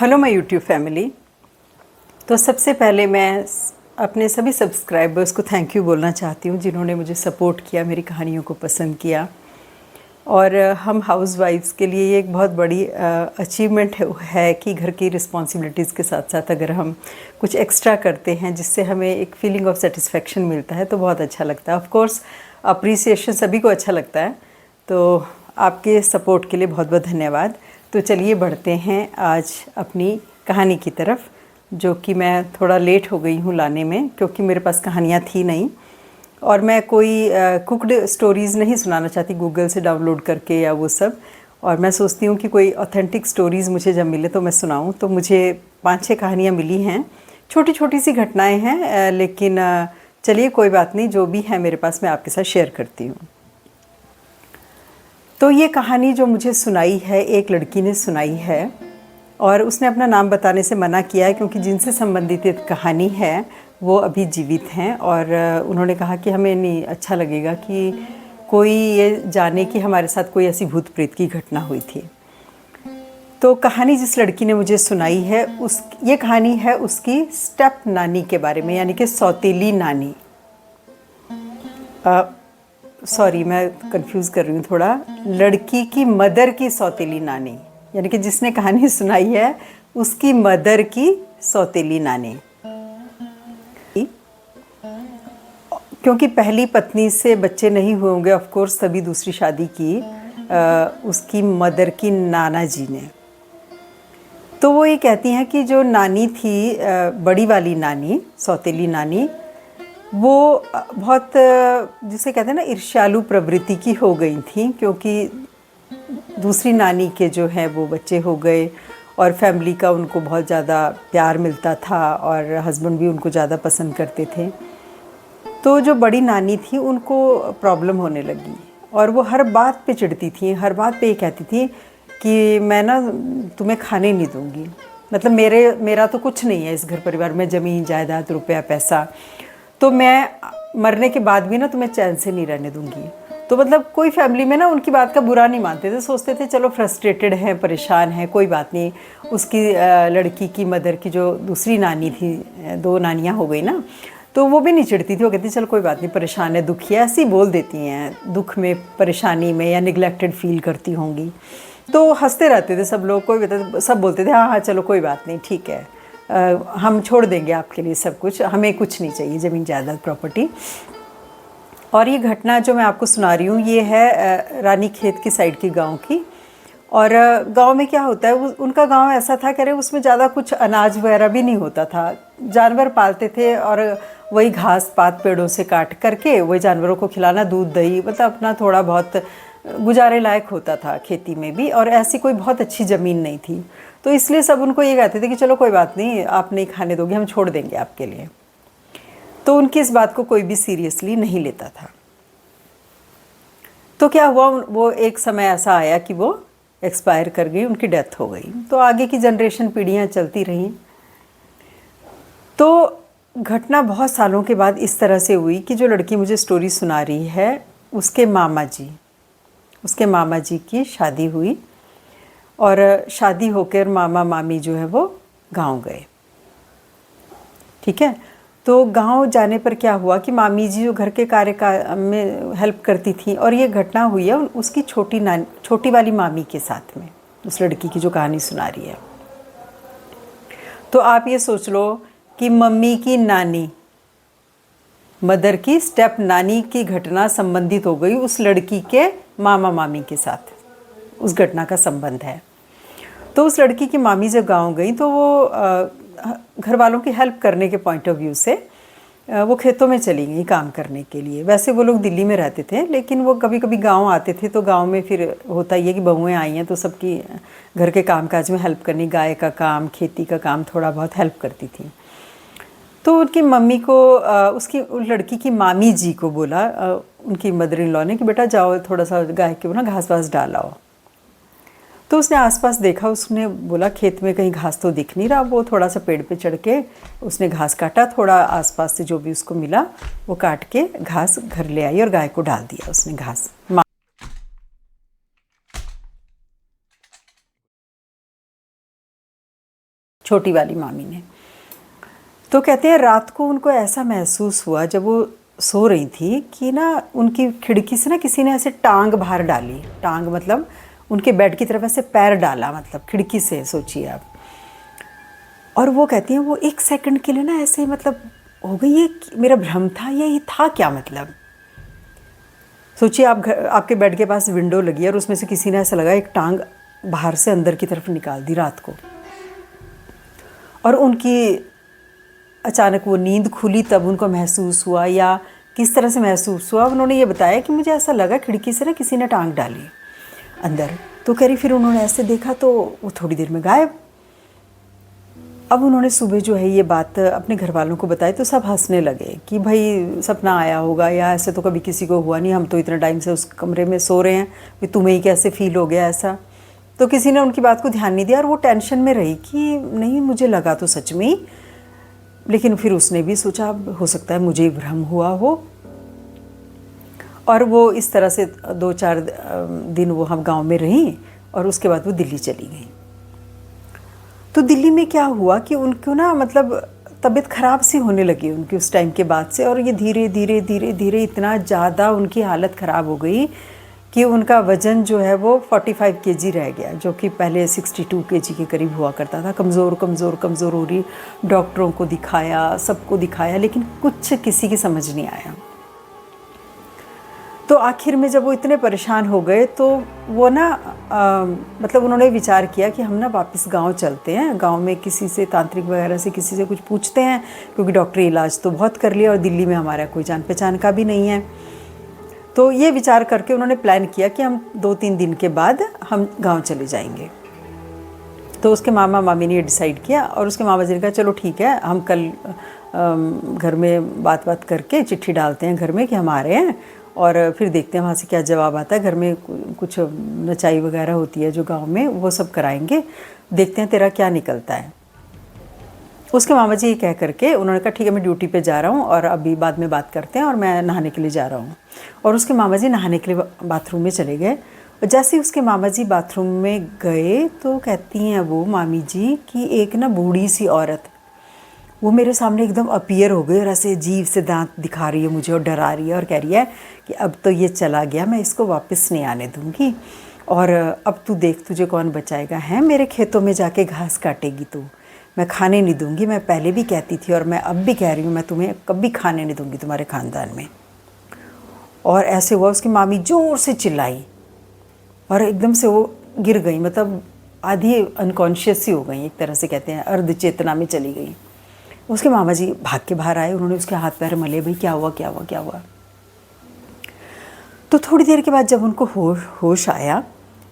Hello my YouTube family. तो सबसे पहले मैं अपने सभी सब्सक्राइबर्स को थैंक यू बोलना चाहती हूँ जिन्होंने मुझे सपोर्ट किया, मेरी कहानियों को पसंद किया। और हम हाउसवाइफ्स के लिए ये एक बहुत बड़ी अचीवमेंट है कि घर की रिस्पॉन्सिबिलिटीज़ के साथ साथ अगर हम कुछ एक्स्ट्रा करते हैं जिससे हमें एक फीलिंग ऑफ सेटिस्फेक्शन मिलता है तो बहुत अच्छा लगता है। ऑफ कोर्स अप्रिसिएशन सभी को अच्छा लगता है। तो आपके सपोर्ट के लिए बहुत बहुत धन्यवाद। तो चलिए बढ़ते हैं आज अपनी कहानी की तरफ, जो कि मैं थोड़ा लेट हो गई हूँ लाने में क्योंकि मेरे पास कहानियाँ थी नहीं और मैं कोई कुकड स्टोरीज़ नहीं सुनाना चाहती गूगल से डाउनलोड करके या वो सब। और मैं सोचती हूँ कि कोई ऑथेंटिक स्टोरीज़ मुझे जब मिले तो मैं सुनाऊँ। तो मुझे 5-6 कहानियाँ मिली हैं, छोटी छोटी सी घटनाएं हैं, लेकिन चलिए कोई बात नहीं, जो भी है मेरे पास मैं आपके साथ शेयर करती हूँ। तो ये कहानी जो मुझे सुनाई है एक लड़की ने सुनाई है और उसने अपना नाम बताने से मना किया है क्योंकि जिनसे संबंधित एक कहानी है वो अभी जीवित हैं और उन्होंने कहा कि हमें नहीं अच्छा लगेगा कि कोई ये जाने कि हमारे साथ कोई ऐसी भूत प्रेत की घटना हुई थी। तो कहानी जिस लड़की ने मुझे सुनाई है ये कहानी है उसकी स्टेप नानी के बारे में, यानी कि सौतेली नानी। सॉरी, मैं कंफ्यूज कर रही हूँ थोड़ा। लड़की की मदर की सौतेली नानी, यानी कि जिसने कहानी सुनाई है उसकी मदर की सौतेली नानी। क्योंकि पहली पत्नी से बच्चे नहीं हुए होंगे ऑफ कोर्स, तभी दूसरी शादी की उसकी मदर की नाना जी ने। तो वो ये कहती हैं कि जो नानी थी, बड़ी वाली नानी, सौतेली नानी, वो बहुत जिसे कहते हैं ना ईर्ष्यालु प्रवृत्ति की हो गई थी क्योंकि दूसरी नानी के जो है वो बच्चे हो गए और फैमिली का उनको बहुत ज़्यादा प्यार मिलता था और हस्बैंड भी उनको ज़्यादा पसंद करते थे। तो जो बड़ी नानी थी उनको प्रॉब्लम होने लगी और वो हर बात पे चिढ़ती थी, हर बात पे ये कहती थी कि मैं ना तुम्हें खाने नहीं दूँगी। मतलब मेरा तो कुछ नहीं है इस घर परिवार में, ज़मीन जायदाद रुपया पैसा, तो मैं मरने के बाद भी ना तुम्हें चैन से नहीं रहने दूंगी। तो मतलब कोई फैमिली में ना उनकी बात का बुरा नहीं मानते थे, सोचते थे चलो फ्रस्ट्रेटेड है, परेशान है, कोई बात नहीं। उसकी लड़की की मदर की जो दूसरी नानी थी, 2 नानियाँ हो गई ना, तो वो भी नहीं चिढ़ती थी। वो कहती चलो कोई बात नहीं, परेशान है, दुखी है, ऐसी बोल देती हैं दुख में, परेशानी में, या निगलेक्टेड फील करती होंगी। तो हंसते रहते थे सब लोग, कोई सब बोलते थे हाँ हाँ चलो कोई बात नहीं, ठीक है, हम छोड़ देंगे आपके लिए सब कुछ, हमें कुछ नहीं चाहिए, ज़मीन जायदाद प्रॉपर्टी। और ये घटना जो मैं आपको सुना रही हूँ ये है रानी खेत की साइड की गांव की। और गांव में क्या होता है, उनका गांव ऐसा था, कह रहे उसमें ज़्यादा कुछ अनाज वगैरह भी नहीं होता था। जानवर पालते थे और वही घास पात पेड़ों से काट करके वही जानवरों को खिलाना, दूध दही, मतलब अपना थोड़ा बहुत गुजारे लायक होता था खेती में भी। और ऐसी कोई बहुत अच्छी ज़मीन नहीं थी, तो इसलिए सब उनको ये कहते थे कि चलो कोई बात नहीं, आप नहीं खाने दोगे, हम छोड़ देंगे आपके लिए। तो उनकी इस बात को कोई भी सीरियसली नहीं लेता था। तो क्या हुआ, वो एक समय ऐसा आया कि वो एक्सपायर कर गई, उनकी डेथ हो गई। तो आगे की जनरेशन पीढ़ियाँ चलती रहीं। तो घटना बहुत सालों के बाद इस तरह से हुई कि जो लड़की मुझे स्टोरी सुना रही है उसके मामा जी की शादी हुई और शादी होकर मामा मामी जो है वो गांव गए। ठीक है, तो गांव जाने पर क्या हुआ कि मामी जी जो घर के कार्य में हेल्प करती थी, और ये घटना हुई है उसकी छोटी वाली मामी के साथ में, उस लड़की की जो कहानी सुना रही है। तो आप ये सोच लो कि मम्मी की नानी, मदर की स्टेप नानी की घटना संबंधित हो गई उस लड़की के मामा मामी के साथ, उस घटना का संबंध है। तो उस लड़की की मामी जब गांव गई तो वो घर वालों की हेल्प करने के पॉइंट ऑफ व्यू से वो खेतों में चली गई काम करने के लिए। वैसे वो लोग दिल्ली में रहते थे, लेकिन वो कभी कभी गांव आते थे। तो गांव में फिर होता ही है कि बहुएं आई हैं तो सबकी घर के कामकाज में हेल्प करनी, गाय का काम, खेती का काम, थोड़ा बहुत हेल्प करती थी। तो उनकी मम्मी को उसकी लड़की की मामी जी को बोला उनकी मदर इन लॉ ने कि बेटा जाओ थोड़ा सा गाय के ना घास वास डालाओ। तो उसने आसपास देखा, उसने बोला खेत में कहीं घास तो दिख नहीं रहा। वो थोड़ा सा पेड़ पे चढ़ के उसने घास काटा, थोड़ा आसपास से जो भी उसको मिला वो काट के घास घर ले आई और गाय को डाल दिया उसने घास। छोटी वाली मामी ने। तो कहते हैं रात को उनको ऐसा महसूस हुआ जब वो सो रही थी कि ना उनकी खिड़की से ना किसी ने ऐसे टांग बाहर डाली। टांग मतलब उनके बेड की तरफ ऐसे पैर डाला, मतलब खिड़की से, सोचिए आप। और वो कहती हैं वो 1 सेकंड के लिए ना ऐसे मतलब हो गई, ये मेरा भ्रम था, ये था क्या मतलब। सोचिए आप आपके बेड के पास विंडो लगी है और उसमें से किसी ने ऐसा लगा एक टांग बाहर से अंदर की तरफ निकाल दी रात को। और उनकी अचानक वो नींद खुली, तब उनको महसूस हुआ, या किस तरह से महसूस हुआ, उन्होंने ये बताया कि मुझे ऐसा लगा खिड़की से ना किसी ने टांग डाली अंदर। तो कह रही फिर उन्होंने ऐसे देखा तो वो थोड़ी देर में गायब। अब उन्होंने सुबह जो है ये बात अपने घर वालों को बताई तो सब हंसने लगे कि भाई सपना आया होगा, या ऐसे तो कभी किसी को हुआ नहीं, हम तो इतने टाइम से उस कमरे में सो रहे हैं, भाई तुम्हें ही कैसे फील हो गया ऐसा। तो किसी ने उनकी बात को ध्यान नहीं दिया और वो टेंशन में रही कि नहीं मुझे लगा तो सच में ही, लेकिन फिर उसने भी सोचा हो सकता है मुझे भ्रम हुआ हो। और वो इस तरह से 2-4 दिन वो हम गांव में रहीं और उसके बाद वो दिल्ली चली गई। तो दिल्ली में क्या हुआ कि उनको ना मतलब तबीयत ख़राब सी होने लगी उनकी उस टाइम के बाद से, और ये धीरे धीरे धीरे धीरे इतना ज़्यादा उनकी हालत ख़राब हो गई कि उनका वज़न जो है वो 45 केजी रह गया, जो कि पहले 62 केजी के करीब हुआ करता था। कमज़ोर कमज़ोर कमज़ोर हो रही, डॉक्टरों को दिखाया, सबको दिखाया, लेकिन कुछ किसी की समझ नहीं आया। तो आखिर में जब वो इतने परेशान हो गए तो वो ना मतलब उन्होंने विचार किया कि हम ना वापस गांव चलते हैं, गांव में किसी से तांत्रिक वगैरह से किसी से कुछ पूछते हैं, क्योंकि डॉक्टरी इलाज तो बहुत कर लिया और दिल्ली में हमारा कोई जान पहचान का भी नहीं है। तो ये विचार करके उन्होंने प्लान किया कि हम 2-3 दिन के बाद हम गाँव चले जाएंगे। तो उसके मामा मामी ने ये डिसाइड किया और उसके मामा जी ने कहा चलो ठीक है, हम कल घर में बात करके चिट्ठी डालते हैं घर में कि हम आ रहे हैं, और फिर देखते हैं वहाँ से क्या जवाब आता है। घर में कुछ नचाई वगैरह होती है जो गांव में, वो सब कराएंगे, देखते हैं तेरा क्या निकलता है। उसके मामा जी ये कह करके उन्होंने कहा ठीक है मैं ड्यूटी पे जा रहा हूँ और अभी बाद में बात करते हैं, और मैं नहाने के लिए जा रहा हूँ। और उसके मामा जी नहाने के लिए बाथरूम में चले गए। और जैसे ही उसके मामा जी बाथरूम में गए तो कहती हैं वो मामी जी कि एक ना बूढ़ी सी औरत वो मेरे सामने एकदम अपीयर हो गई और ऐसे अजीब से दांत दिखा रही है मुझे और डरा रही है और कह रही है कि अब तो ये चला गया, मैं इसको वापस नहीं आने दूंगी, और अब तू देख तुझे कौन बचाएगा, है मेरे खेतों में जाके घास काटेगी तू, मैं खाने नहीं दूंगी, मैं पहले भी कहती थी और मैं अब भी कह रही हूँ, मैं तुम्हें कभी खाने नहीं दूंगी तुम्हारे ख़ानदान में। और ऐसे हुआ उसकी मामी ज़ोर से चिल्लाई और एकदम से वो गिर गई, मतलब आधी अनकॉन्शियस ही हो गई, एक तरह से कहते हैं अर्ध चेतना में चली गई। उसके मामा जी भाग के बाहर आए, उन्होंने उसके हाथ पैर मले, भाई क्या हुआ क्या हुआ क्या हुआ। तो थोड़ी देर के बाद जब उनको होश आया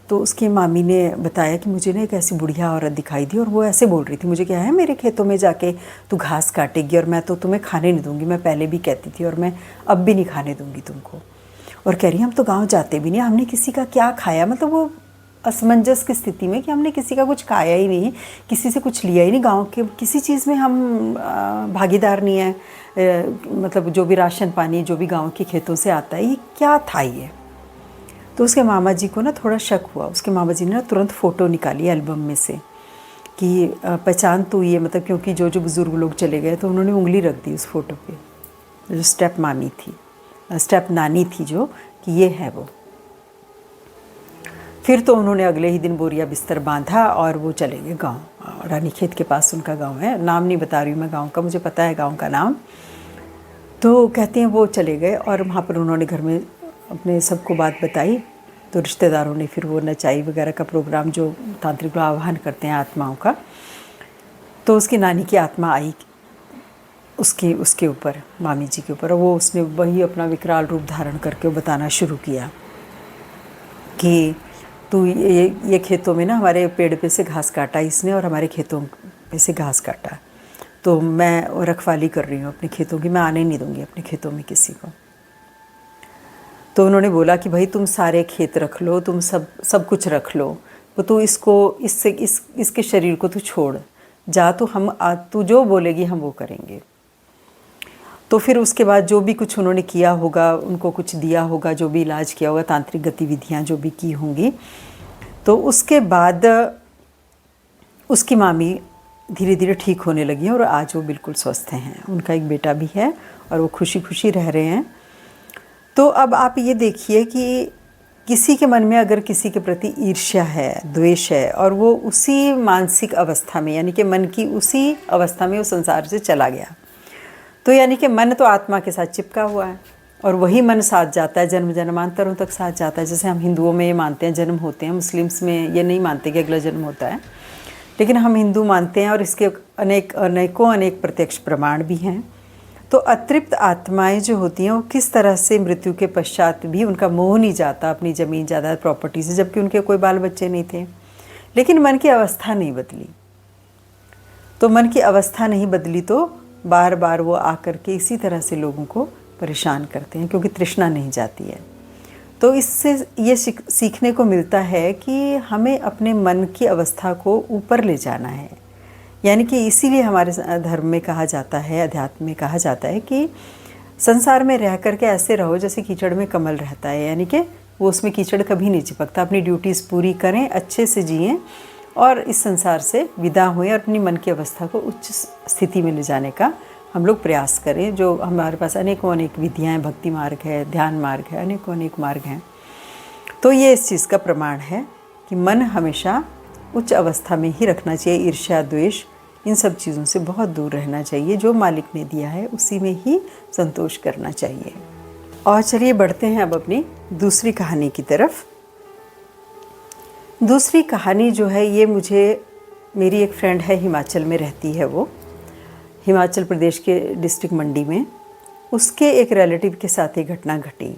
तो उसकी मामी ने बताया कि मुझे ना एक ऐसी बुढ़िया औरत दिखाई दी और वो ऐसे बोल रही थी मुझे क्या है मेरे खेतों में जाके तू घास काटेगी और मैं तो तुम्हें खाने नहीं दूंगी, मैं पहले भी कहती थी और मैं अब भी नहीं खाने दूंगी तुमको। और कह रही हम तो गाँव जाते भी नहीं, हमने किसी का क्या खाया, मतलब वो असमंजस की स्थिति में कि हमने किसी का कुछ खाया ही नहीं, किसी से कुछ लिया ही नहीं, गांव के किसी चीज़ में हम भागीदार नहीं है, मतलब जो भी राशन पानी जो भी गांव के खेतों से आता है ये क्या था ये। तो उसके मामा जी को ना थोड़ा शक हुआ, उसके मामा जी ने ना तुरंत फ़ोटो निकाली एल्बम में से कि पहचान तो ये, मतलब क्योंकि जो जो बुज़ुर्ग लोग चले गए तो उन्होंने उंगली रख दी उस फ़ोटो पे, जो स्टेप मामी थी, स्टेप नानी थी जो, कि ये है वो। फिर तो उन्होंने अगले ही दिन बोरिया बिस्तर बांधा और वो चले गए गाँव, रानीखेत के पास उनका गांव है, नाम नहीं बता रही हूँ मैं गांव का, मुझे पता है गांव का नाम। तो कहते हैं वो चले गए और वहाँ पर उन्होंने घर में अपने सबको बात बताई। तो रिश्तेदारों ने फिर वो नचाई वगैरह का प्रोग्राम जो तांत्रिक लोग आह्वान करते हैं आत्माओं का, तो उसकी नानी की आत्मा आई उसके ऊपर, मामी जी के ऊपर, और वो उसने वही अपना विकराल रूप धारण करके बताना शुरू किया कि तो ये खेतों में ना हमारे पेड़ पे से घास काटा इसने और हमारे खेतों पे से घास काटा, तो मैं रखवाली कर रही हूँ अपने खेतों की, मैं आने नहीं दूँगी अपने खेतों में किसी को। तो उन्होंने बोला कि भाई तुम सारे खेत रख लो, तुम सब कुछ रख लो, तो तू इसके शरीर को तू छोड़ जा, तो तू जो बोलेगी हम वो करेंगे। तो फिर उसके बाद जो भी कुछ उन्होंने किया होगा, उनको कुछ दिया होगा, जो भी इलाज किया होगा, तांत्रिक गतिविधियाँ जो भी की होंगी, तो उसके बाद उसकी मामी धीरे धीरे ठीक होने लगी हैं और आज वो बिल्कुल स्वस्थ हैं। उनका एक बेटा भी है और वो खुशी खुशी रह रहे हैं। तो अब आप ये देखिए कि किसी के मन में अगर किसी के प्रति ईर्ष्या है, द्वेष है, और वो उसी मानसिक अवस्था में, यानी कि मन की उसी अवस्था में वो संसार से चला गया, तो यानी कि मन तो आत्मा के साथ चिपका हुआ है और वही मन साथ जाता है, जन्म जन्मांतरों तक साथ जाता है। जैसे हम हिंदुओं में ये मानते हैं जन्म होते हैं, मुस्लिम्स में ये नहीं मानते कि अगला जन्म होता है, लेकिन हम हिंदू मानते हैं और इसके अनेक प्रत्यक्ष प्रमाण भी हैं। तो अतृप्त आत्माएं जो होती हैं वो किस तरह से मृत्यु के पश्चात भी उनका मोह नहीं जाता अपनी ज़मीन जायदाद प्रॉपर्टी से, जबकि उनके कोई बाल बच्चे नहीं थे, लेकिन मन की अवस्था नहीं बदली। तो मन की अवस्था नहीं बदली तो बार बार वो आकर के इसी तरह से लोगों को परेशान करते हैं, क्योंकि तृष्णा नहीं जाती है। तो इससे ये सीखने को मिलता है कि हमें अपने मन की अवस्था को ऊपर ले जाना है। यानी कि इसीलिए हमारे धर्म में कहा जाता है, अध्यात्म में कहा जाता है कि संसार में रह करके ऐसे रहो जैसे कीचड़ में कमल रहता है, यानी कि वो उसमें कीचड़ कभी नहीं चिपकता। अपनी ड्यूटीज़ पूरी करें, अच्छे से जिएं और इस संसार से विदा हुए और अपनी मन की अवस्था को उच्च स्थिति में ले जाने का हम लोग प्रयास करें। जो हमारे पास अनेकों अनेक विधियाँ हैं, भक्ति मार्ग है, ध्यान मार्ग है, अनेकों अनेक मार्ग हैं। तो ये इस चीज़ का प्रमाण है कि मन हमेशा उच्च अवस्था में ही रखना चाहिए। ईर्ष्या, द्वेष, इन सब चीज़ों से बहुत दूर रहना चाहिए। जो मालिक ने दिया है उसी में ही संतोष करना चाहिए। और चलिए बढ़ते हैं अब अपनी दूसरी कहानी की तरफ। दूसरी कहानी जो है ये मेरी एक फ्रेंड है, हिमाचल में रहती है, वो हिमाचल प्रदेश के डिस्ट्रिक्ट मंडी में, उसके एक रिलेटिव के साथ ये घटना घटी।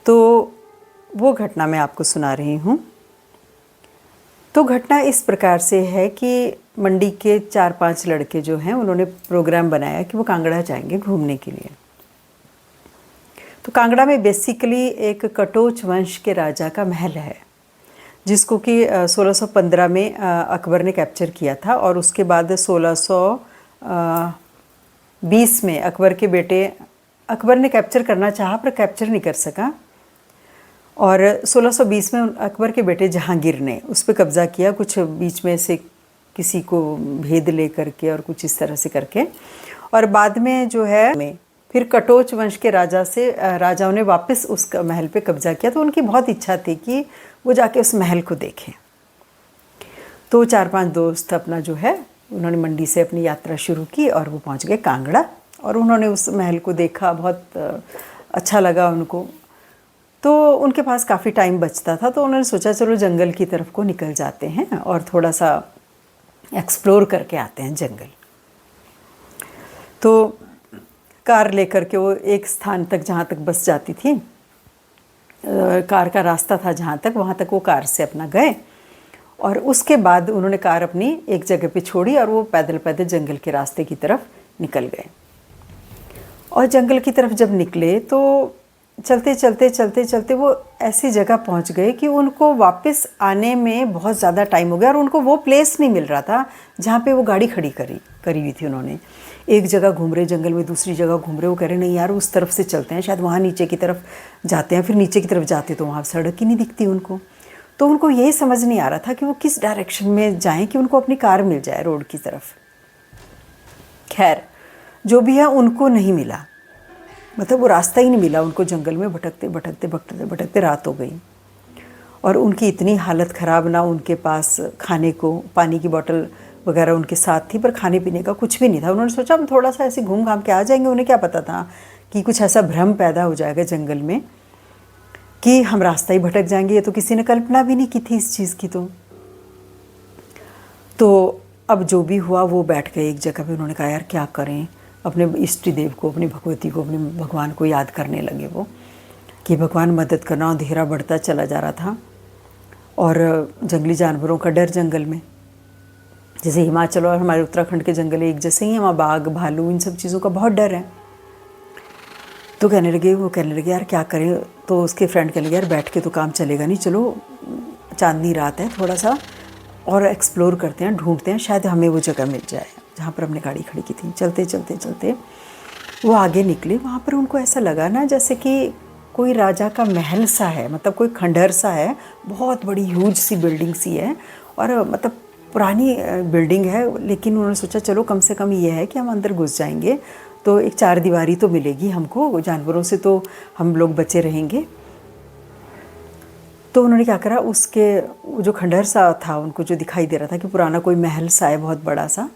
तो वो घटना मैं आपको सुना रही हूँ। तो घटना इस प्रकार से है कि मंडी के 4-5 लड़के जो हैं उन्होंने प्रोग्राम बनाया कि वो कांगड़ा जाएंगे घूमने के लिए। तो कांगड़ा में बेसिकली एक कटोच वंश के राजा का महल है, जिसको कि 1615 में अकबर ने कैप्चर किया था और उसके बाद 1620 में अकबर ने कैप्चर करना चाहा पर कैप्चर नहीं कर सका, और 1620 में अकबर के बेटे जहांगीर ने उस पर कब्ज़ा किया, कुछ बीच में से किसी को भेद ले करके और कुछ इस तरह से करके। और बाद में जो है फिर कटोच वंश के राजाओं ने वापस उस महल पे कब्ज़ा किया। तो उनकी बहुत इच्छा थी कि वो जाके उस महल को देखें। तो 4-5 दोस्त अपना जो है उन्होंने मंडी से अपनी यात्रा शुरू की और वो पहुंच गए कांगड़ा, और उन्होंने उस महल को देखा, बहुत अच्छा लगा उनको। तो उनके पास काफ़ी टाइम बचता था, तो उन्होंने सोचा चलो जंगल की तरफ को निकल जाते हैं और थोड़ा सा एक्सप्लोर करके आते हैं जंगल। तो कार लेकर के वो एक स्थान तक, जहाँ तक बस जाती थी, कार का रास्ता था जहाँ तक, वहाँ तक वो कार से अपना गए। और उसके बाद उन्होंने कार अपनी एक जगह पे छोड़ी और वो पैदल पैदल जंगल के रास्ते की तरफ निकल गए। और जंगल की तरफ जब निकले तो चलते चलते वो ऐसी जगह पहुंच गए कि उनको वापस आने में बहुत ज़्यादा टाइम हो गया, और उनको वो प्लेस नहीं मिल रहा था जहाँ पे वो गाड़ी खड़ी करी हुई थी। उन्होंने एक जगह घूम रहे जंगल में, दूसरी जगह घूम रहे, वो कह रहे नहीं यार उस तरफ से चलते हैं, शायद वहाँ नीचे की तरफ जाते हैं। फिर नीचे की तरफ जाते तो वहाँ सड़क ही नहीं दिखती उनको। तो उनको यही समझ नहीं आ रहा था कि वो किस डायरेक्शन में जाएं कि उनको अपनी कार मिल जाए रोड की तरफ। खैर जो भी है उनको नहीं मिला, मतलब वो रास्ता ही नहीं मिला उनको। जंगल में भटकते रात हो गई, और उनकी इतनी हालत ख़राब, ना उनके पास खाने को, पानी की बोतल वगैरह उनके साथ थी पर खाने पीने का कुछ भी नहीं था। उन्होंने सोचा हम थोड़ा सा ऐसे घूम घाम के आ जाएंगे। उन्हें क्या पता था कि कुछ ऐसा भ्रम पैदा हो जाएगा जंगल में कि हम रास्ता ही भटक जाएंगे। ये तो किसी ने कल्पना भी नहीं की थी इस चीज़ की। तो अब जो भी हुआ वो बैठ गए एक जगह पे। उन्होंने कहा यार क्या करें, अपने इष्ट देव को, अपनी भगवती को, अपने भगवान को याद करने लगे वो कि भगवान मदद करना। अंधेरा बढ़ता चला जा रहा था और जंगली जानवरों का डर जंगल में, जैसे हिमाचल और हमारे उत्तराखंड के जंगल एक जैसे ही हैं, वहाँ बाघ, भालू, इन सब चीज़ों का बहुत डर है। तो कहने लगे यार क्या करें। तो उसके फ्रेंड कहने लगे यार बैठ के तो काम चलेगा नहीं, चलो चांदनी रात है, थोड़ा सा और एक्सप्लोर करते हैं, ढूंढते हैं, शायद हमें वो जगह मिल जाए जहाँ पर हमने गाड़ी खड़ी की थी। चलते वो आगे निकले। वहाँ पर उनको ऐसा लगा ना जैसे कि कोई राजा का महल सा है, मतलब कोई खंडहर सा है, बहुत बड़ी ह्यूज सी बिल्डिंग सी है, और मतलब पुरानी बिल्डिंग है, लेकिन उन्होंने सोचा चलो कम से कम ये है कि हम अंदर घुस जाएंगे तो एक चारदीवारी तो मिलेगी हमको, जानवरों से तो हम लोग बचे रहेंगे। तो उन्होंने क्या करा, उसके जो खंडहर सा था उनको जो दिखाई दे रहा था कि पुराना कोई महल सा है बहुत बड़ा सा,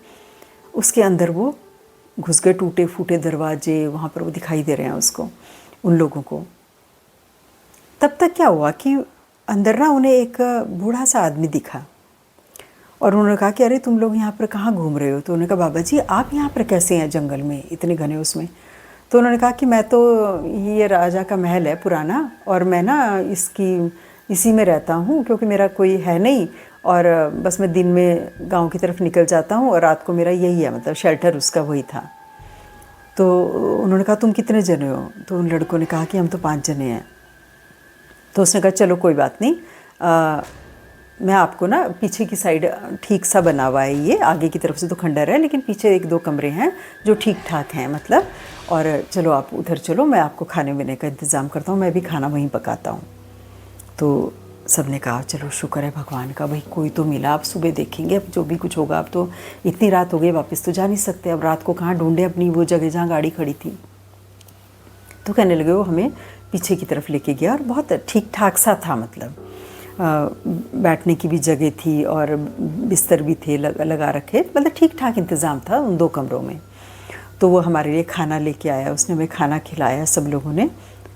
उसके अंदर वो घुस गए। टूटे फूटे दरवाजे वहाँ पर वो दिखाई दे रहे हैं उसको, उन लोगों को। तब तक क्या हुआ कि अंदर ना उन्हें एक बूढ़ा सा आदमी दिखा और उन्होंने कहा कि अरे तुम लोग यहाँ पर कहाँ घूम रहे हो? तो उन्होंने कहा बाबा जी आप यहाँ पर कैसे हैं जंगल में इतने घने उसमें? तो उन्होंने कहा कि मैं तो, ये राजा का महल है पुराना और मैं ना इसी में रहता हूँ क्योंकि मेरा कोई है नहीं, और बस मैं दिन में गांव की तरफ निकल जाता हूँ और रात को मेरा यही है, मतलब शेल्टर उसका वही था। तो उन्होंने कहा तुम कितने जने हो? तो उन लड़कों ने कहा कि हम तो 5 जने हैं। तो उसने कहा चलो कोई बात नहीं, मैं आपको ना पीछे की साइड ठीक सा बना हुआ है, ये आगे की तरफ से तो खंडहर है लेकिन पीछे 1-2 कमरे हैं जो ठीक ठाक हैं मतलब, और चलो आप उधर चलो, मैं आपको खाने पीने का इंतज़ाम करता हूँ, मैं भी खाना वहीं पकाता हूँ। तो सब ने कहा चलो शुक्र है भगवान का, भाई कोई तो मिला, अब सुबह देखेंगे, अब जो भी कुछ होगा, अब तो इतनी रात हो गई, वापस तो जा नहीं सकते, अब रात को कहाँ ढूंढे अपनी वो जगह जहाँ गाड़ी खड़ी थी। तो कहने लगे वो हमें पीछे की तरफ लेके गया और बहुत ठीक ठाक सा था, मतलब बैठने की भी जगह थी और बिस्तर भी थे लगा रखे, मतलब ठीक ठाक इंतज़ाम था उन 2 कमरों में। तो वो हमारे लिए खाना लेके आया, उसने हमें खाना खिलाया सब लोगों ने,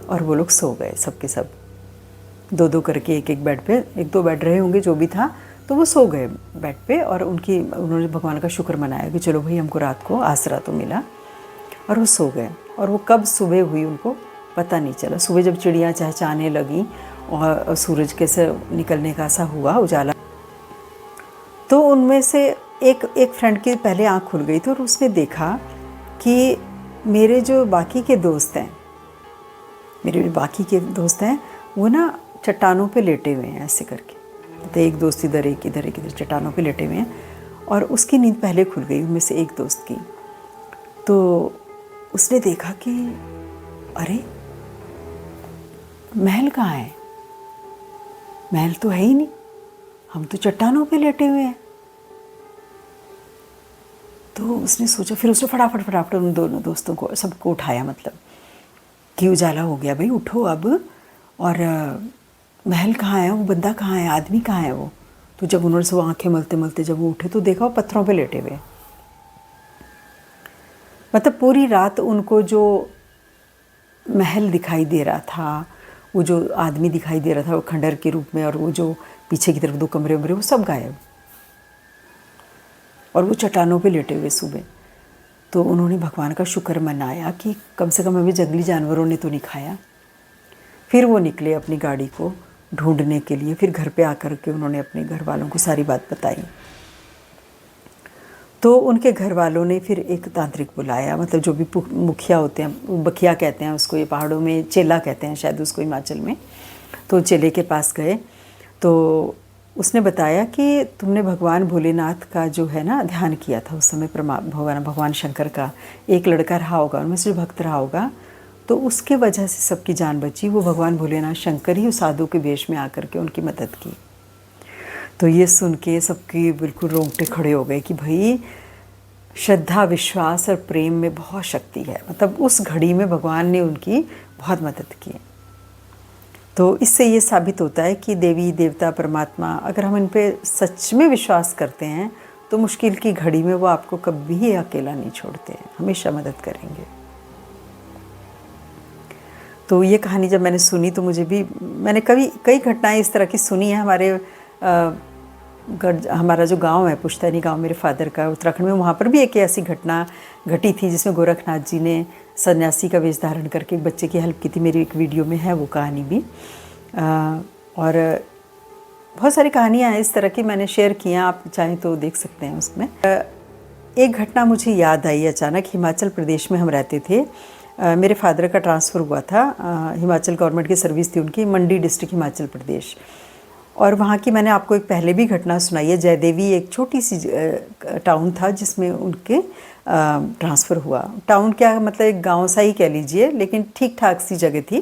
और वो लोग सो गए सब के सब, 2-2 करके एक बेड पे, 1-2 बेड रहे होंगे जो भी था, तो वो सो गए बेड पे। और उन्होंने भगवान का शुक्र मनाया कि चलो भाई हमको रात को आसरा तो मिला, और वो सो गए। और वो कब सुबह हुई उनको पता नहीं चला। सुबह जब चिड़ियाँ चहचहाने लगी और सूरज कैसे निकलने का सा हुआ उजाला, तो उनमें से एक फ्रेंड की पहले आँख खुल गई थी और उसने देखा कि मेरे जो बाकी के दोस्त हैं वो ना चट्टानों पे लेटे हुए हैं ऐसे करके, तो एक दोस्त इधर एक इधर चट्टानों पे लेटे हुए हैं, और उसकी नींद पहले खुल गई उनमें से एक दोस्त की। तो उसने देखा कि अरे महल कहाँ है? महल तो है ही नहीं, हम तो चट्टानों पे लेटे हुए हैं। तो उसने सोचा, फिर उसने फटाफट उन दोनों दोस्तों को सबको उठाया, मतलब कि उजाला हो गया भाई उठो अब, और महल कहाँ है, वो बंदा कहाँ है, आदमी कहाँ है वो? तो जब उन्होंने सब आंखें मलते जब वो उठे तो देखा वो पत्थरों पे लेटे हुए। मतलब पूरी रात उनको जो महल दिखाई दे रहा था, वो जो आदमी दिखाई दे रहा था वो खंडहर के रूप में, और वो जो पीछे की तरफ 2 कमरे वो सब गायब, और वो चट्टानों पे लेटे हुए सुबह। तो उन्होंने भगवान का शुक्र मनाया कि कम से कम हमें जंगली जानवरों ने तो नहीं खाया। फिर वो निकले अपनी गाड़ी को ढूंढने के लिए। फिर घर पे आकर के उन्होंने अपने घर वालों को सारी बात बताई। तो उनके घर वालों ने फिर एक तांत्रिक बुलाया, मतलब जो भी मुखिया होते हैं, बखिया कहते हैं उसको, ये पहाड़ों में चेला कहते हैं शायद उसको हिमाचल में। तो चेले के पास गए तो उसने बताया कि तुमने भगवान भोलेनाथ का जो है ना ध्यान किया था उस समय, भगवान शंकर का एक लड़का रहा होगा उनमें से, जो भक्त रहा होगा, तो उसके वजह से सबकी जान बची। वो भगवान भोलेनाथ शंकर ही उस साधु के वेश में आकर के उनकी मदद की। तो ये सुन के सबके बिल्कुल रोंगटे खड़े हो गए कि भाई श्रद्धा, विश्वास और प्रेम में बहुत शक्ति है, मतलब उस घड़ी में भगवान ने उनकी बहुत मदद की। तो इससे ये साबित होता है कि देवी देवता परमात्मा, अगर हम इन पे सच में विश्वास करते हैं तो मुश्किल की घड़ी में वो आपको कभी अकेला नहीं छोड़ते हैं, हमेशा मदद करेंगे। तो ये कहानी जब मैंने सुनी तो मुझे भी, मैंने कई घटनाएं इस तरह की सुनी है। हमारा जो गांव है पुश्तैनी गांव मेरे फादर का उत्तराखंड में, वहाँ पर भी एक ऐसी घटना घटी थी जिसमें गोरखनाथ जी ने सन्यासी का वेश धारण करके एक बच्चे की हेल्प की थी। मेरी एक वीडियो में है वो कहानी भी, और बहुत सारी कहानियाँ हैं इस तरह की मैंने शेयर की हैं, आप चाहें तो देख सकते हैं उसमें। एक घटना मुझे याद आई अचानक। हिमाचल प्रदेश में हम रहते थे, मेरे फादर का ट्रांसफ़र हुआ था, हिमाचल गवर्नमेंट की सर्विस थी उनकी, मंडी डिस्ट्रिक्ट हिमाचल प्रदेश। और वहाँ की मैंने आपको एक पहले भी घटना सुनाई है। जयदेवी एक छोटी सी टाउन था जिसमें उनके ट्रांसफ़र हुआ। टाउन क्या मतलब, एक गांव सा ही कह लीजिए, लेकिन ठीक ठाक सी जगह थी।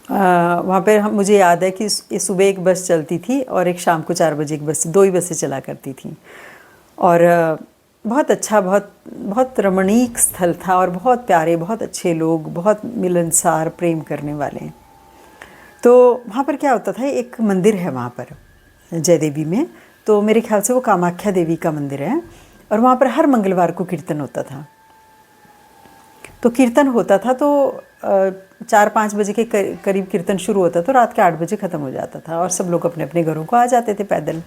वहाँ पर हम मुझे याद है कि सुबह एक बस चलती थी और एक शाम को 4 बजे एक बस, 2 ही बसें चला करती थी। और बहुत अच्छा, बहुत बहुत रमणीक स्थल था और बहुत प्यारे, बहुत अच्छे लोग, बहुत मिलनसार, प्रेम करने वाले। तो वहाँ पर क्या होता था, एक मंदिर है वहाँ पर जय देवी में, तो मेरे ख्याल से वो कामाख्या देवी का मंदिर है, और वहाँ पर हर मंगलवार को कीर्तन होता था। तो कीर्तन होता था तो 4-5 बजे के करीब कीर्तन शुरू होता था, तो रात के 8 बजे ख़त्म हो जाता था और सब लोग अपने अपने घरों को आ जाते थे पैदल।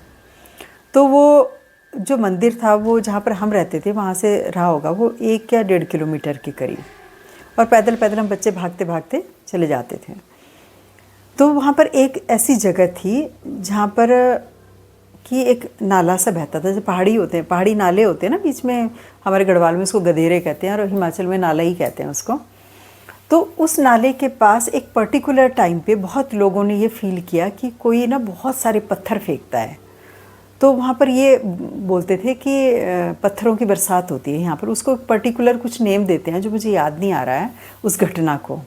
तो वो जो मंदिर था, वो जहाँ पर हम रहते थे वहाँ से रहा होगा वो 1 या 1.5 किलोमीटर के करीब, और पैदल पैदल हम बच्चे भागते भागते चले जाते थे। तो वहाँ पर एक ऐसी जगह थी जहाँ पर कि एक नाला सा बहता था, जैसे पहाड़ी होते हैं, पहाड़ी नाले होते हैं ना बीच में, हमारे गढ़वाल में उसको गधेरे कहते हैं और हिमाचल में नाला ही कहते हैं उसको। तो उस नाले के पास एक पर्टिकुलर टाइम पे बहुत लोगों ने ये फील किया कि कोई ना बहुत सारे पत्थर फेंकता है। तो वहाँ पर ये बोलते थे कि पत्थरों की बरसात होती है यहाँ पर, उसको पर्टिकुलर कुछ नेम देते हैं जो मुझे याद नहीं आ रहा है उस घटना को।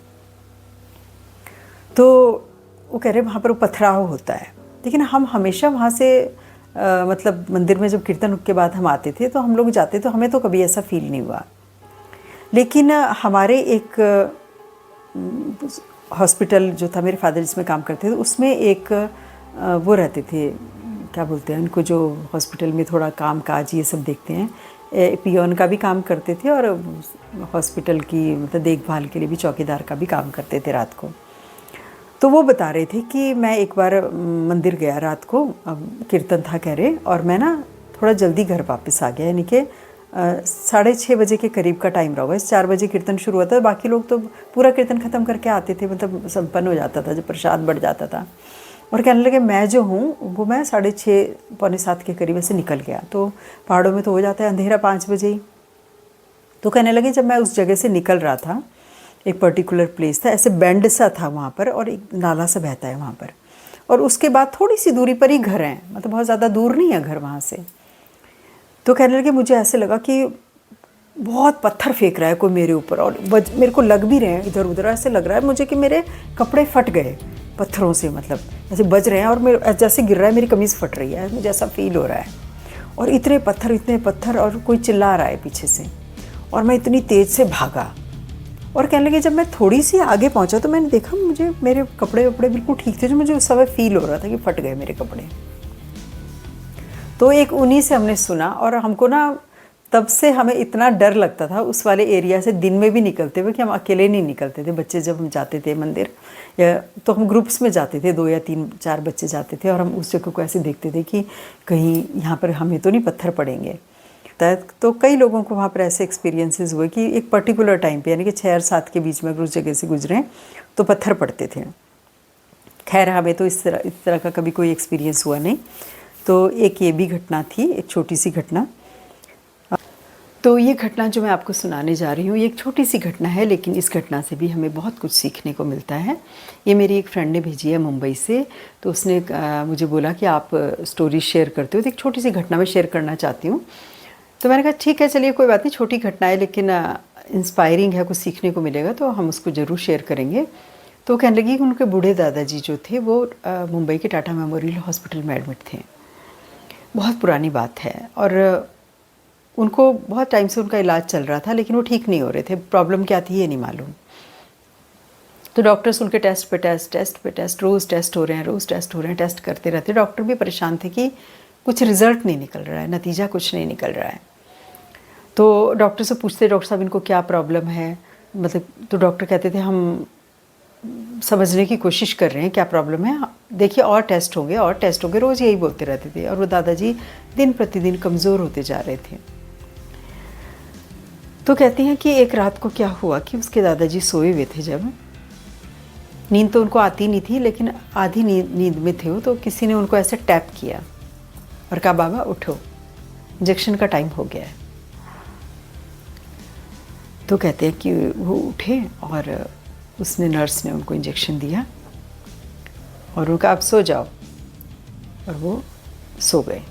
तो वो कह रहे वहाँ पर वो पथराव होता है, लेकिन हम हमेशा वहाँ से मतलब मंदिर में जब कीर्तन के बाद हम आते थे तो हम लोग जाते, तो हमें तो कभी ऐसा फील नहीं हुआ। लेकिन हमारे एक हॉस्पिटल जो था, मेरे फादर जिसमें काम करते थे, उसमें एक वो रहते थे, क्या बोलते हैं उनको, जो हॉस्पिटल में थोड़ा काम काज ये सब देखते हैं, पियोन का भी काम करते थे और हॉस्पिटल की मतलब देखभाल के लिए भी चौकीदार का भी काम करते थे रात को। तो वो बता रहे थे कि मैं एक बार मंदिर गया रात को, कीर्तन था कह रहे, और मैं ना थोड़ा जल्दी घर वापस आ गया, यानी कि 6:30 बजे के करीब का टाइम रहा होगा। 4 बजे कीर्तन शुरू हुआ था, बाकी लोग तो पूरा कीर्तन ख़त्म करके आते थे, मतलब संपन्न हो जाता था जब प्रसाद बढ़ जाता था। और कहने लगे मैं जो हूँ वो मैं 6:30 पौने 7 के करीब ऐसे निकल गया। तो पहाड़ों में तो हो जाता है अंधेरा 5 बजे ही। तो कहने लगे जब मैं उस जगह से निकल रहा था, एक पर्टिकुलर प्लेस था, ऐसे बैंड सा था वहाँ पर, और एक नाला सा बहता है वहाँ पर, और उसके बाद थोड़ी सी दूरी पर ही घर हैं, मतलब बहुत ज़्यादा दूर नहीं है घर वहाँ से। तो कहने लगे मुझे ऐसे लगा कि बहुत पत्थर फेंक रहा है कोई मेरे ऊपर, और मेरे को लग भी रहे हैं इधर उधर, ऐसे लग रहा है मुझे कि मेरे कपड़े फट गए पत्थरों से, मतलब ऐसे बज रहे हैं और मेरे जैसे गिर रहा है, मेरी कमीज़ फट रही है, मुझे ऐसा फील हो रहा है। और इतने पत्थर, और कोई चिल्ला रहा है पीछे से, और मैं इतनी तेज़ से भागा। और कहने लगे जब मैं थोड़ी सी आगे पहुंचा तो मैंने देखा मुझे मेरे कपड़े वपड़े बिल्कुल ठीक थे, जो मुझे उस समय फील हो रहा था कि फट गए मेरे कपड़े। तो एक उन्हीं से हमने सुना, और हमको ना तब से हमें इतना डर लगता था उस वाले एरिया से दिन में भी निकलते हुए कि हम अकेले नहीं निकलते थे। बच्चे जब हम जाते थे मंदिर, या तो हम ग्रुप्स में जाते थे, 2 या 3-4 बच्चे जाते थे, और हम उस जगह को ऐसे देखते थे कि कहीं यहाँ पर हमें तो नहीं पत्थर पड़ेंगे। तो कई लोगों को वहाँ पर ऐसे एक्सपीरियंसेस हुए कि एक पर्टिकुलर टाइम पे, यानी कि 6 और 7 के बीच में अगर उस जगह से गुजरें तो पत्थर पड़ते थे। खैर हमें तो इस तरह का कभी कोई एक्सपीरियंस हुआ नहीं। तो एक ये भी घटना थी, एक छोटी सी घटना। तो ये घटना जो मैं आपको सुनाने जा रही हूँ, ये एक छोटी सी घटना है, लेकिन इस घटना से भी हमें बहुत कुछ सीखने को मिलता है। ये मेरी एक फ्रेंड ने भेजी है मुंबई से, तो उसने मुझे बोला कि आप स्टोरी शेयर करते हो, तो एक छोटी सी घटना मैं शेयर करना चाहती हूँ। तो मैंने कहा ठीक है चलिए कोई बात नहीं, छोटी घटना है लेकिन इंस्पायरिंग है, कुछ सीखने को मिलेगा, तो हम उसको ज़रूर शेयर करेंगे। तो कहने लगी कि उनके बूढ़े दादाजी जो थे वो मुंबई के टाटा मेमोरियल हॉस्पिटल में एडमिट थे। बहुत पुरानी बात है, और उनको बहुत टाइम से उनका इलाज चल रहा था, लेकिन वो ठीक नहीं हो रहे थे। प्रॉब्लम क्या थी ये नहीं मालूम। तो डॉक्टर्स उनके टेस्ट पे टेस्ट, रोज़ टेस्ट हो रहे हैं, टेस्ट करते रहते। डॉक्टर भी परेशान थे कि कुछ रिज़ल्ट नहीं निकल रहा है, नतीजा कुछ नहीं निकल रहा है। तो डॉक्टर से पूछते, डॉक्टर साहब इनको क्या प्रॉब्लम है, मतलब, तो डॉक्टर कहते थे हम समझने की कोशिश कर रहे हैं क्या प्रॉब्लम है, देखिए और टेस्ट होंगे, रोज़ यही बोलते रहते थे। और वो दादाजी दिन प्रतिदिन कमज़ोर होते जा रहे थे। तो कहती हैं कि एक रात को क्या हुआ कि उसके दादाजी सोए हुए थे, जब नींद तो उनको आती नहीं थी, लेकिन आधी नींद में थे वो, तो किसी ने उनको ऐसे टैप किया और कहा बाबा उठो, इंजेक्शन का टाइम हो गया है। तो कहते हैं कि वो उठे और उसने, नर्स ने उनको इंजेक्शन दिया और उनका आप सो जाओ, और वो सो गए।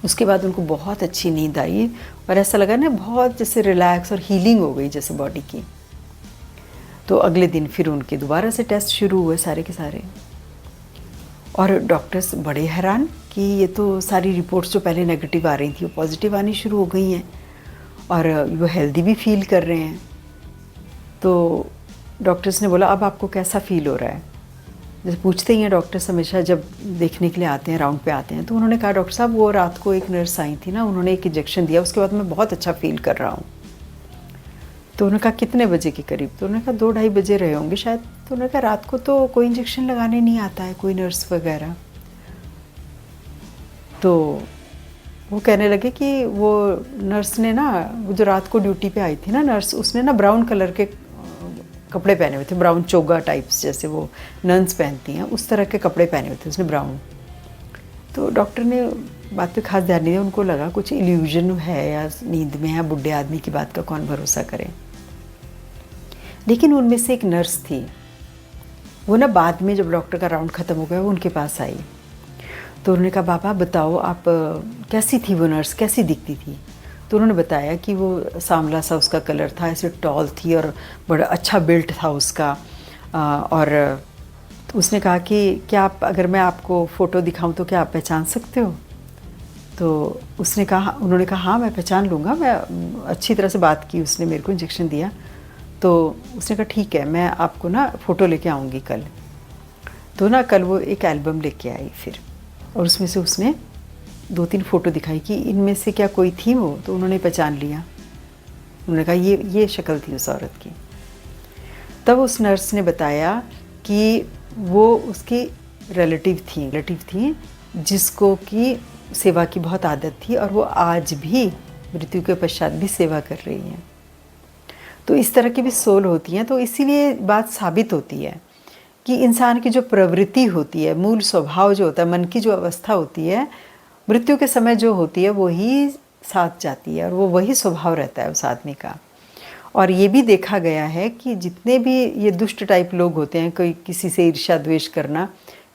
उसके बाद उनको बहुत अच्छी नींद आई और ऐसा लगा ना बहुत जैसे रिलैक्स और हीलिंग हो गई जैसे बॉडी की। तो अगले दिन फिर उनके दोबारा से टेस्ट शुरू हुए सारे के सारे, और डॉक्टर्स बड़े हैरान कि ये तो सारी रिपोर्ट्स जो पहले नेगेटिव आ रही थी वो पॉजिटिव आनी शुरू हो गई हैं और वो हेल्दी भी फील कर रहे हैं। तो डॉक्टर्स ने बोला अब आपको कैसा फील हो रहा है, जैसे पूछते ही हैं डॉक्टर्स हमेशा जब देखने के लिए आते हैं, राउंड पे आते हैं। तो उन्होंने कहा डॉक्टर साहब वो रात को एक नर्स आई थी ना, उन्होंने एक इंजेक्शन दिया, उसके बाद मैं बहुत अच्छा फील कर रहा हूँ। तो उन्होंने कहा कितने बजे के करीब? तो उन्होंने कहा 2-2:30 बजे रहे होंगे शायद। तो उन्होंने कहा रात को तो कोई इंजेक्शन लगाने नहीं आता है, कोई नर्स वगैरह। तो वो कहने लगे कि वो नर्स ने ना, वो जो रात को ड्यूटी पे आई थी ना नर्स, उसने ना ब्राउन कलर के कपड़े पहने हुए थे, ब्राउन चोगा टाइप्स जैसे वो नर्स पहनती हैं, उस तरह के कपड़े पहने हुए थे उसने, ब्राउन। तो डॉक्टर ने बात पे खास ध्यान नहीं दिया, उनको लगा कुछ इल्यूजन है या नींद में है, बुढ़े आदमी की बात का कौन भरोसा करे। लेकिन उनमें से एक नर्स थी, वो ना बाद में जब डॉक्टर का राउंड ख़त्म हो गया वो उनके पास आई। तो उन्होंने कहा बाबा बताओ आप कैसी थी वो नर्स, कैसी दिखती थी? तो उन्होंने बताया कि वो सांवला सा उसका कलर था, ऐसे टॉल थी और बड़ा अच्छा बिल्ट था उसका। और उसने कहा कि क्या आप, अगर मैं आपको फ़ोटो दिखाऊं तो क्या आप पहचान सकते हो? तो उन्होंने कहा हाँ मैं पहचान लूँगा, मैं अच्छी तरह से बात की, उसने मेरे को इंजेक्शन दिया। तो उसने कहा ठीक है मैं आपको ना फ़ोटो लेके आऊँगी कल। तो ना कल वो एक एल्बम लेके आई फिर, और उसमें से उसने 2-3 फ़ोटो दिखाई कि इनमें से क्या कोई थी वो। तो उन्होंने पहचान लिया, उन्होंने कहा ये शक्ल थी उस औरत की। तब उस नर्स ने बताया कि वो उसकी रिलेटिव थी जिसको कि सेवा की बहुत आदत थी और वो आज भी मृत्यु के पश्चात भी सेवा कर रही हैं। तो इस तरह की भी सोल होती हैं। तो इसीलिए बात साबित होती है कि इंसान की जो प्रवृत्ति होती है, मूल स्वभाव जो होता है, मन की जो अवस्था होती है, मृत्यु के समय जो होती है वही साथ जाती है और वो वही स्वभाव रहता है उस आदमी का। और ये भी देखा गया है कि जितने भी ये दुष्ट टाइप लोग होते हैं, कोई किसी से ईर्ष्या द्वेष करना,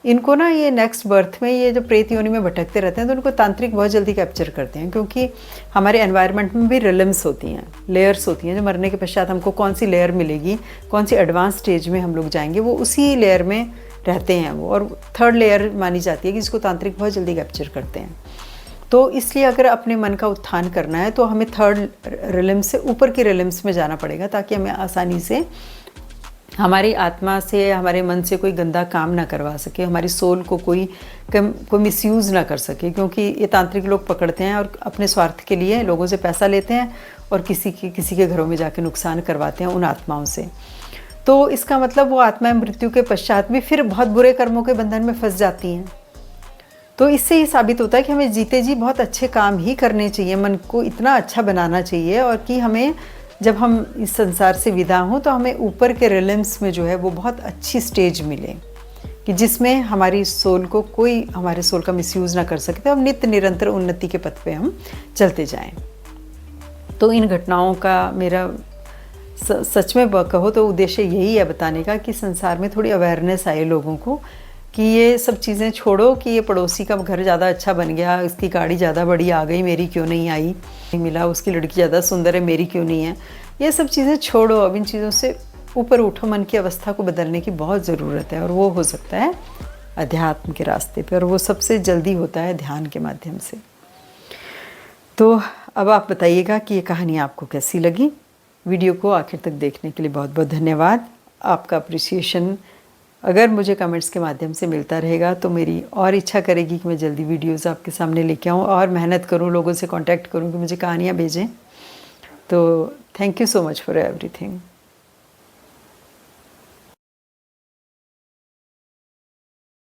इनको ना ये नेक्स्ट बर्थ में ये जो प्रेत योनि में भटकते रहते हैं तो उनको तांत्रिक बहुत जल्दी कैप्चर करते हैं, क्योंकि हमारे एनवायरनमेंट में भी रिलम्स होती हैं, लेयर्स होती हैं, जो मरने के पश्चात हमको कौन सी लेयर मिलेगी, कौन सी एडवांस स्टेज में हम लोग जाएंगे, वो उसी लेयर में रहते हैं वो। और 3rd लेयर मानी जाती है कि जिसको तांत्रिक बहुत जल्दी कैप्चर करते हैं। तो इसलिए अगर अपने मन का उत्थान करना है तो हमें 3rd रिलम्स से ऊपर की रिलम्स में जाना पड़ेगा, ताकि हमें आसानी से हमारी आत्मा से, हमारे मन से कोई गंदा काम ना करवा सके, हमारी सोल को कोई मिसयूज़ ना कर सके। क्योंकि ये तांत्रिक लोग पकड़ते हैं और अपने स्वार्थ के लिए लोगों से पैसा लेते हैं और किसी के घरों में जाके नुकसान करवाते हैं उन आत्माओं से। तो इसका मतलब वो आत्माएं मृत्यु के पश्चात भी फिर बहुत बुरे कर्मों के बंधन में फंस जाती हैं। तो इससे ये साबित होता है कि हमें जीते जी बहुत अच्छे काम ही करने चाहिए, मन को इतना अच्छा बनाना चाहिए, और कि हमें जब हम इस संसार से विदा हों तो हमें ऊपर के रिलम्स में जो है वो बहुत अच्छी स्टेज मिले कि जिसमें हमारी सोल को कोई, हमारे सोल का मिसयूज़ ना कर सकते और नित्य निरंतर उन्नति के पथ पे हम चलते जाएं। तो इन घटनाओं का मेरा सच में कहो तो उद्देश्य यही है बताने का कि संसार में थोड़ी अवेयरनेस आए लोगों को कि ये सब चीज़ें छोड़ो कि ये पड़ोसी का घर ज़्यादा अच्छा बन गया, इसकी गाड़ी ज़्यादा बड़ी आ गई, मेरी क्यों नहीं आई, मिला उसकी लड़की ज़्यादा सुंदर है, मेरी क्यों नहीं है। ये सब चीज़ें छोड़ो, अब इन चीज़ों से ऊपर उठो, मन की अवस्था को बदलने की बहुत ज़रूरत है, और वो हो सकता है अध्यात्म के रास्ते पे, और वो सबसे जल्दी होता है ध्यान के माध्यम से। तो अब आप बताइएगा कि ये कहानी आपको कैसी लगी। वीडियो को आखिर तक देखने के लिए बहुत बहुत धन्यवाद। आपका अप्रिसिएशन अगर मुझे कमेंट्स के माध्यम से मिलता रहेगा तो मेरी और इच्छा करेगी कि मैं जल्दी वीडियोस आपके सामने लेके आऊँ और मेहनत करूँ, लोगों से कांटेक्ट करूँ कि मुझे कहानियाँ भेजें। तो thank you so much for everything.